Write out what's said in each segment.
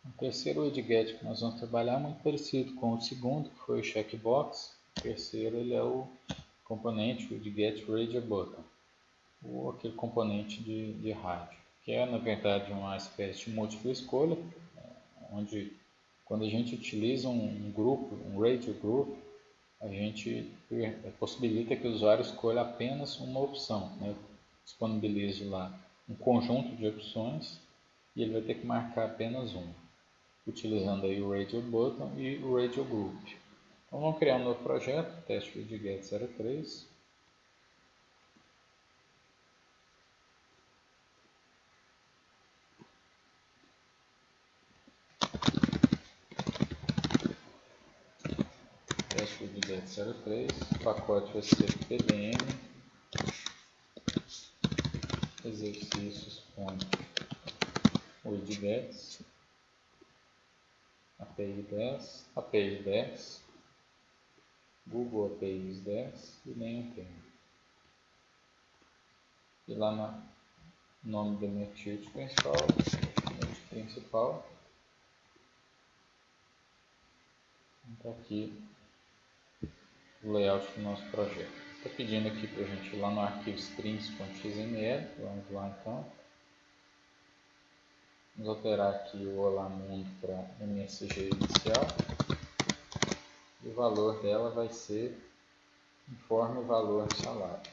O terceiro widget que nós vamos trabalhar é muito parecido com o segundo, que foi o checkbox. O terceiro ele é o componente widget radio button, ou aquele componente de rádio, que é na verdade uma espécie de múltipla escolha, onde quando a gente utiliza um grupo, um radio group, a gente possibilita que o usuário escolha apenas uma opção, né? Disponibilize lá um conjunto de opções e ele vai ter que marcar apenas uma, utilizando aí o Radio Button e o Radio Group. Então vamos criar um novo projeto, teste widget 03. Teste widget 03, o pacote vai ser pdm exercícios.widgets API 10, API 10, Google APIs 10 e nenhum tema. E lá no nome do meu tilt principal, está aqui o layout do nosso projeto. Está pedindo aqui para a gente ir lá no arquivo strings.xml, vamos lá então. Vamos alterar aqui o Olá Mundo para MSG inicial. E o valor dela vai ser informe o valor do salário.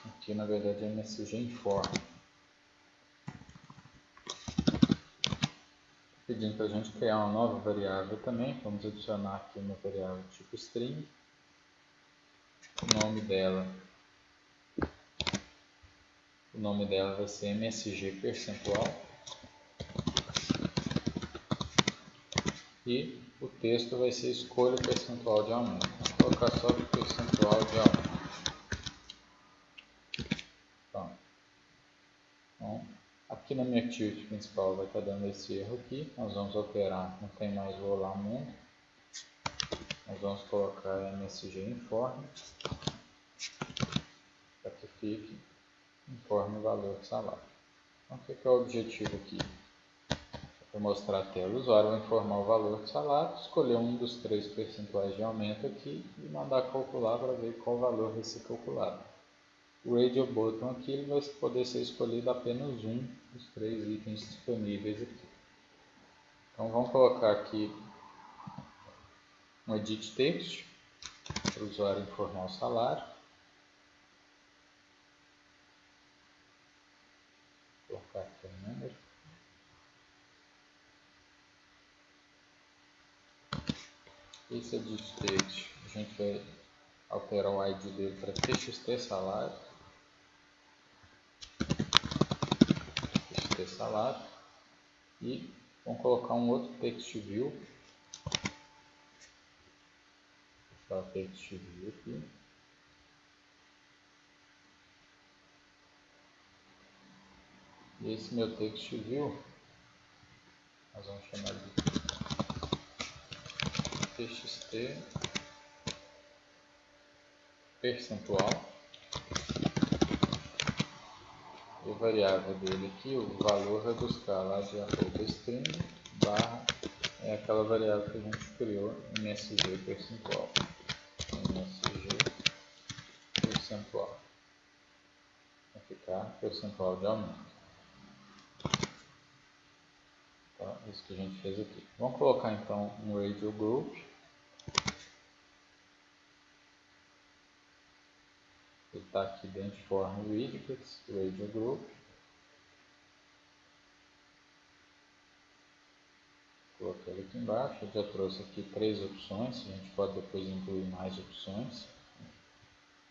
Aqui na verdade é MSG informe. Pedindo para a gente criar uma nova variável também. Vamos adicionar aqui uma variável tipo string. O nome dela vai ser MSG percentual. E o texto vai ser escolha o percentual de aumento. Vou colocar só o percentual de aumento. Pronto. Então, aqui na minha tilt principal vai estar dando esse erro aqui. Nós vamos alterar, não tem mais o Olá Mundo. Nós vamos colocar MSG informe para que fique informe o valor do salário. Então, o que é o objetivo aqui? Para mostrar a tela, o usuário vai informar o valor do salário, escolher um dos 3 percentuais de aumento aqui e mandar calcular para ver qual valor vai ser calculado. O Radio Button aqui ele vai poder ser escolhido apenas um dos 3 itens disponíveis aqui. Então vamos colocar aqui um edit text para o usuário informar o salário. Vou colocar aqui o número. Esse edit text a gente vai alterar o ID dele para txt salário. Txt salário. E vamos colocar um outro text view. Vou colocar o text view aqui. E esse meu text view, nós vamos chamar de txt percentual. E a variável dele aqui, o valor vai buscar lá de @string barra é aquela variável que a gente criou, MSG percentual. MSG percentual. Vai ficar percentual de aumento. Então, isso que a gente fez aqui. Vamos colocar então um Radio Group. Ele está aqui dentro de form widgets, Radio Group. Coloquei ele aqui embaixo. Eu já trouxe aqui 3 opções. A gente pode depois incluir mais opções.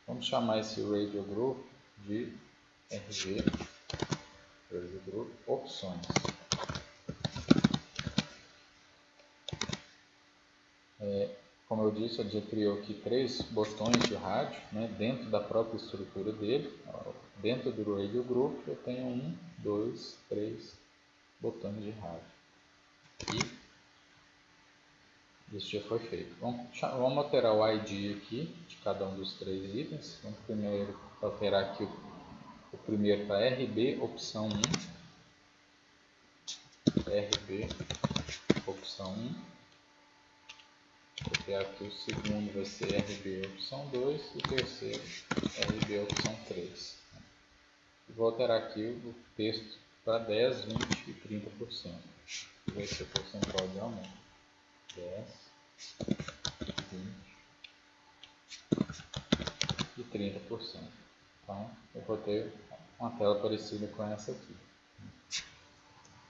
Vamos chamar esse Radio Group de RG, Radio Group Opções. Como eu disse, ele já criou aqui 3 botões de rádio, né, dentro da própria estrutura dele. Dentro do Radio Group eu tenho 1, 2, 3 botões de rádio. E isso já foi feito. Vamos alterar o ID aqui de cada um dos 3 itens. Vamos primeiro alterar aqui O primeiro está RB opção 1. RB opção 1. Vou criar aqui o segundo, vai ser RB opção 2. E o terceiro, RB opção 3. Vou alterar aqui o texto para 10, 20 e 30%. Vai ser percentual de aumento. 10, 20 e 30%. Então, eu vou ter uma tela parecida com essa aqui.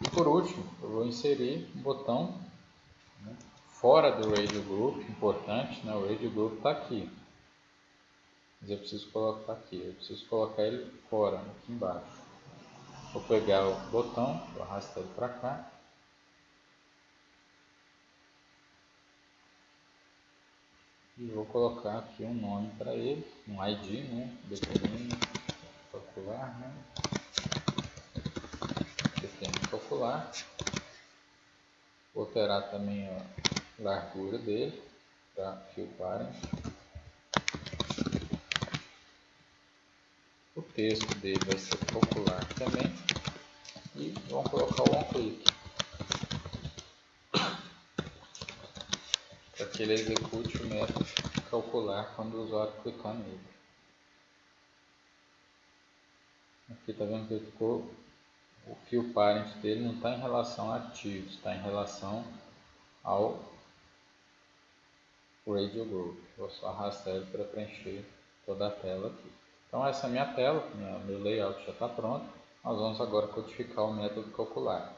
E por último, eu vou inserir um botão, né, fora do Radio Group, importante, né? O Radio Group está aqui. Mas eu preciso colocar aqui, eu preciso colocar ele fora, aqui embaixo. Vou pegar o botão, vou arrastar ele para cá. E vou colocar aqui um nome para ele, um ID, né? Determine calcular, né? Determine calcular. Vou alterar também a largura dele para fill parent. O texto dele vai ser calcular também. E vamos colocar o onClick para que ele execute o método calcular quando o usuário clicar nele. Aqui está vendo que ele ficou, o fill parent dele não está em relação a artigos, está em relação ao Radio Group. Vou só arrastar ele para preencher toda a tela aqui. Então essa é a minha tela, meu layout já está pronto. Nós vamos agora codificar o método calcular.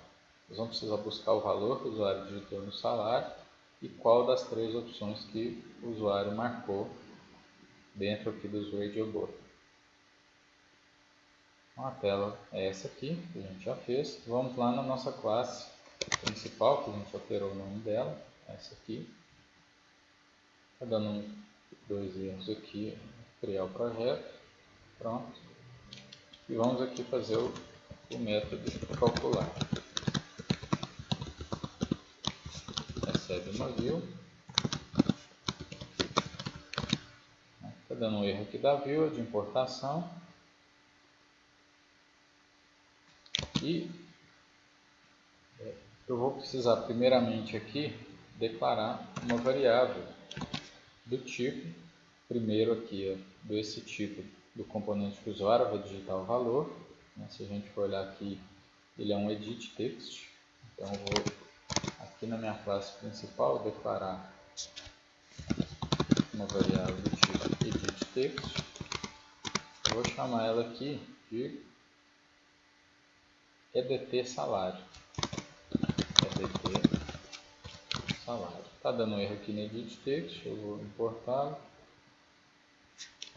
Nós vamos precisar buscar o valor que o usuário digitou no salário e qual das três opções que o usuário marcou dentro aqui dos Radio Group. Então, a tela é essa aqui, que a gente já fez. Vamos lá na nossa classe principal, que a gente alterou o nome dela, essa aqui. Está dando 2 erros aqui, criar o projeto, pronto. E vamos aqui fazer o método calcular. Recebe uma view. Está dando um erro aqui da view de importação. E eu vou precisar primeiramente aqui declarar uma variável do tipo, primeiro aqui, desse tipo do componente que o usuário vai digitar o valor. Se a gente for olhar aqui, ele é um edit text. Então eu vou aqui na minha classe principal declarar uma variável do tipo edit text. Eu vou chamar ela aqui de edt salário. edt salário. Está dando um erro aqui no edit text, eu vou importá-lo.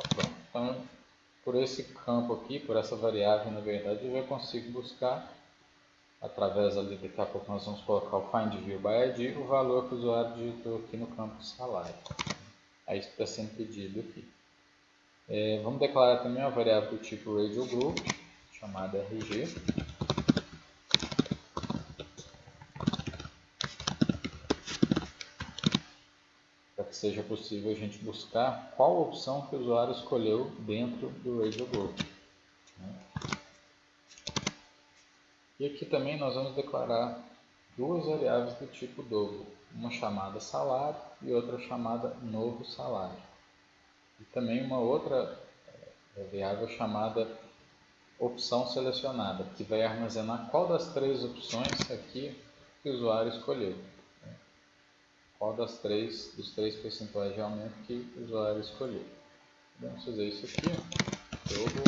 Pronto. Então, por esse campo aqui, por essa variável, na verdade, eu já consigo buscar, através ali, daqui a pouco nós vamos colocar o find view by ID, o valor que o usuário digitou aqui no campo de salário. É isso que está sendo pedido aqui. Vamos declarar também uma variável do tipo Radio Group, chamada RG. Para que seja possível a gente buscar qual opção que o usuário escolheu dentro do Radio Group. E aqui também nós vamos declarar duas variáveis do tipo double, uma chamada salário e outra chamada novo salário. E também uma outra variável chamada opção selecionada, que vai armazenar qual das três opções aqui que o usuário escolheu. Qual dos três percentuais de aumento que o usuário escolheu. Vamos fazer isso aqui, double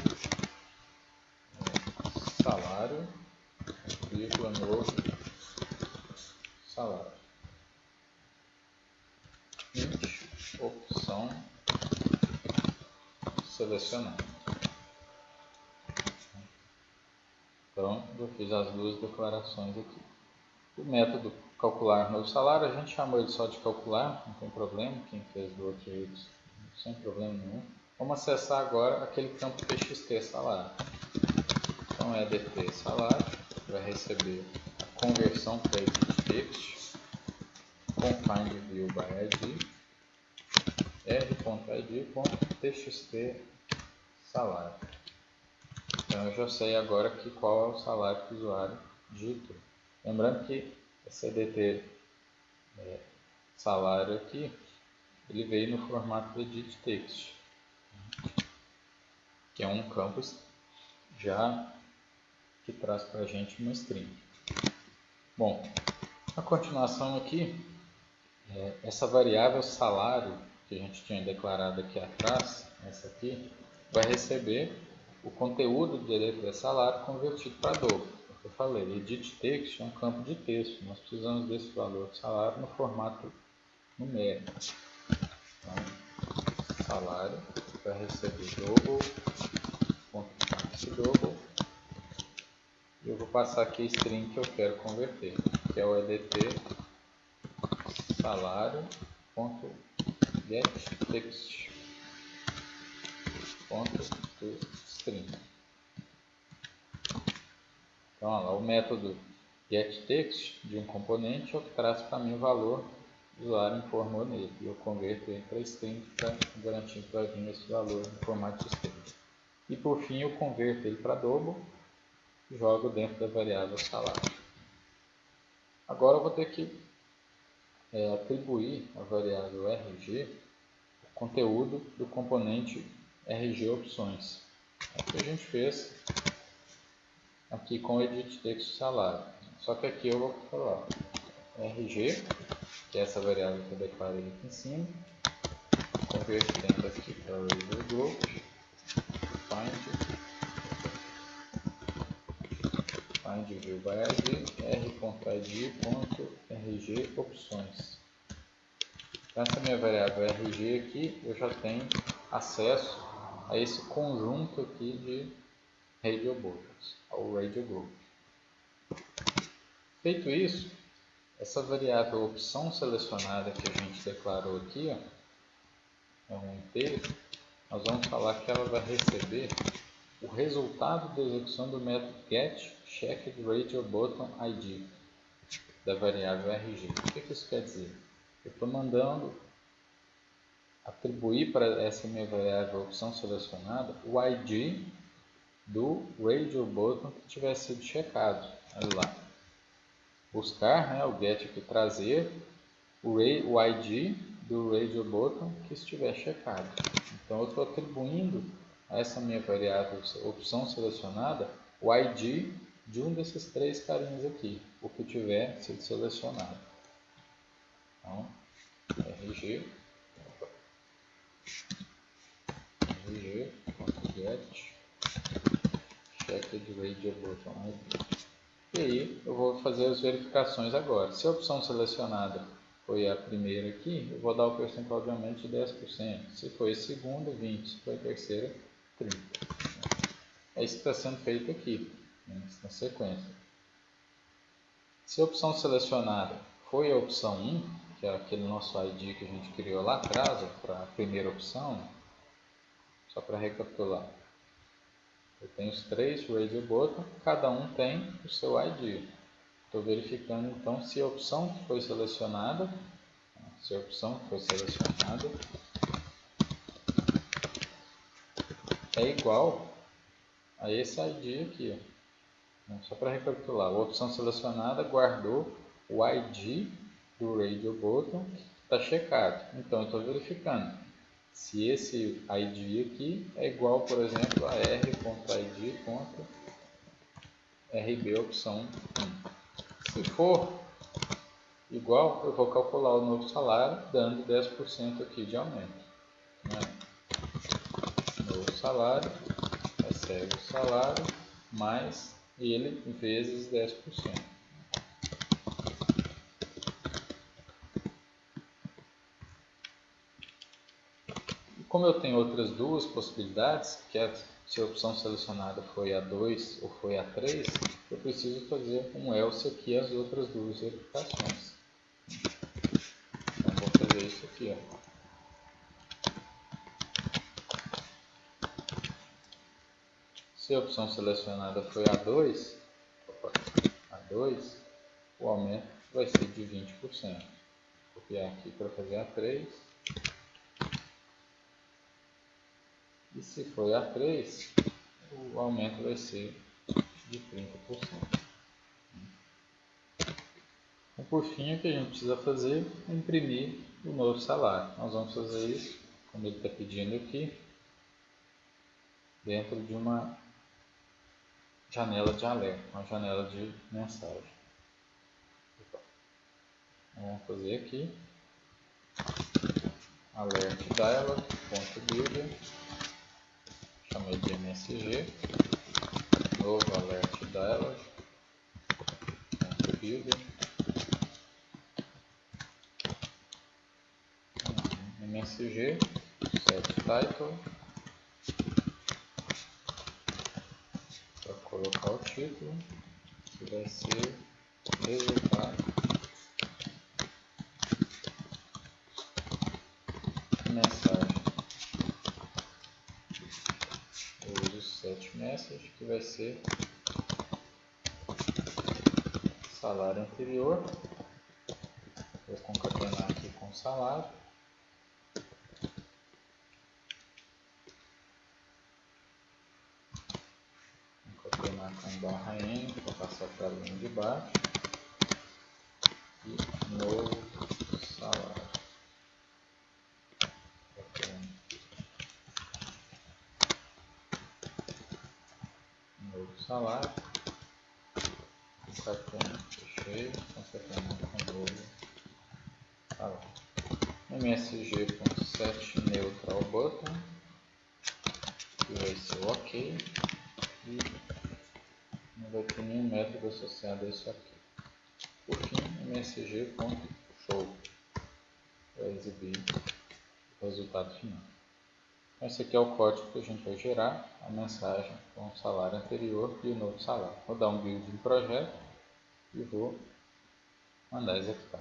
salário, vírgula novo salário. Int opção selecionada. Então, eu fiz as duas declarações aqui. O método calcular novo salário, a gente chamou ele só de calcular, não tem problema, quem fez do outro jeito, sem problema nenhum. Vamos acessar agora aquele campo txt salário. Então, edt salário, vai receber a conversão para edit text, com find view by id, r.id.txt salário. Então eu já sei agora qual é o salário que o usuário digitou. Lembrando que esse EDT salário aqui, ele veio no formato edit text, que é um campo já que traz para a gente uma string. Bom, a continuação aqui, essa variável salário que a gente tinha declarado aqui atrás, essa aqui, vai receber o conteúdo do EDT salário convertido para dobro. Eu falei, edit text é um campo de texto, nós precisamos desse valor de salário no formato numérico. Então, salário vai receber double, e eu vou passar aqui a string que eu quero converter, que é o EDT salário.getText.toString. Então, olha lá, o método getText de um componente é o que traz para mim o valor que o usuário informou nele. E eu converto ele para string para garantir que vai vir esse valor no formato de string. E por fim eu converto ele para double e jogo dentro da variável salário. Agora eu vou ter que atribuir a variável RG o conteúdo do componente RG opções. É o que a gente fez aqui com o edit text salário. Só que aqui eu vou falar RG, que é essa variável que eu declarei aqui em cima, convertendo aqui para o array group, find view by id, r.id.rg opções. Então, essa minha variável RG aqui, eu já tenho acesso a esse conjunto aqui de radio buttons, ao radio group. Feito isso, essa variável opção selecionada que a gente declarou aqui, ó, é um inteiro, nós vamos falar que ela vai receber o resultado da execução do método getCheckedRadioButtonID da variável RG. O que isso quer dizer? Eu estou mandando atribuir para essa minha variável opção selecionada o ID do radio button que tiver sido checado. Olha lá. Buscar, né, o get aqui trazer o ID do radio button que estiver checado. Então eu estou atribuindo a essa minha variável opção selecionada o ID de um desses três carinhas aqui, o que tiver sido selecionado. Então, RG get checkedRadioButtonID. E aí eu vou fazer as verificações agora. Se a opção selecionada foi a primeira aqui, eu vou dar o percentual de aumento de 10%. Se foi a segunda, 20%. Se foi a terceira, 30%. É isso que está sendo feito aqui, na sequência. Se a opção selecionada foi a opção 1, que é aquele nosso ID que a gente criou lá atrás, para a primeira opção, só para recapitular. Eu tenho os três radio button, cada um tem o seu ID. Estou verificando então se a opção que foi selecionada, é igual a esse ID aqui. Só para recapitular, a opção selecionada guardou o ID do radio button que está checado. Então eu estou verificando se esse ID aqui é igual, por exemplo, a r.id.rb opção 1. Se for igual, eu vou calcular o novo salário dando 10% aqui de aumento. Novo salário, recebe o salário, mais ele vezes 10%. Como eu tenho outras duas possibilidades, que se a opção selecionada foi a 2 ou foi a 3, eu preciso fazer um else aqui as outras duas verificações. Então vou fazer isso aqui, ó. Se a opção selecionada foi a 2, o aumento vai ser de 20%. Vou copiar aqui para fazer a 3. E se foi a 3, o aumento vai ser de 30%. E por fim, o que a gente precisa fazer é imprimir o novo salário. Nós vamos fazer isso, como ele está pedindo aqui, dentro de uma janela de alerta, uma janela de mensagem. Vamos fazer aqui alert dialog.builder, chamei de MSG, novo alert dialog.builder, MSG, set title, para colocar o título, que vai ser resultado, mensagem, eu uso set message, que vai ser salário anterior, vou concatenar aqui com salário, concatenar com /n para passar para a linha de baixo, e novo salário, concatena, fechei, concatena com novo salário. msg.setNeutralButton, que vai ser o OK, e não vai ter nenhum método associado a isso aqui. Por fim, msg.show, vai exibir o resultado final. Esse aqui é o código que a gente vai gerar a mensagem com o salário anterior e o novo salário. Vou dar um build em projeto e vou mandar executar.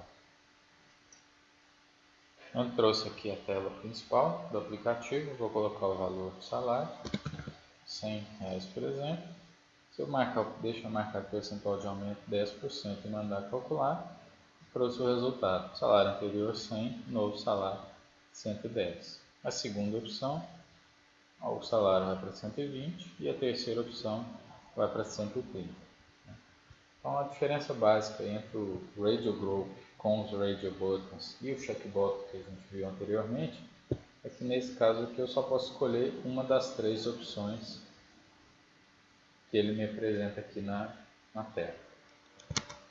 Eu trouxe aqui a tela principal do aplicativo, vou colocar o valor do salário, R$100 por exemplo. Se eu deixar marcado percentual de aumento 10% e mandar calcular, trouxe o resultado. Salário anterior 100, novo salário 110. A segunda opção, o salário vai para 120 e a terceira opção vai para 130. Então a diferença básica entre o Radio Group com os Radio Buttons e o Checkbox que a gente viu anteriormente é que nesse caso aqui eu só posso escolher uma das três opções que ele me apresenta aqui na tela.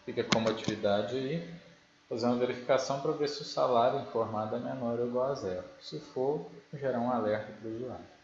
Fica como atividade aí, fazer uma verificação para ver se o salário informado é menor ou igual a zero. Se for, gerar um alerta para o usuário.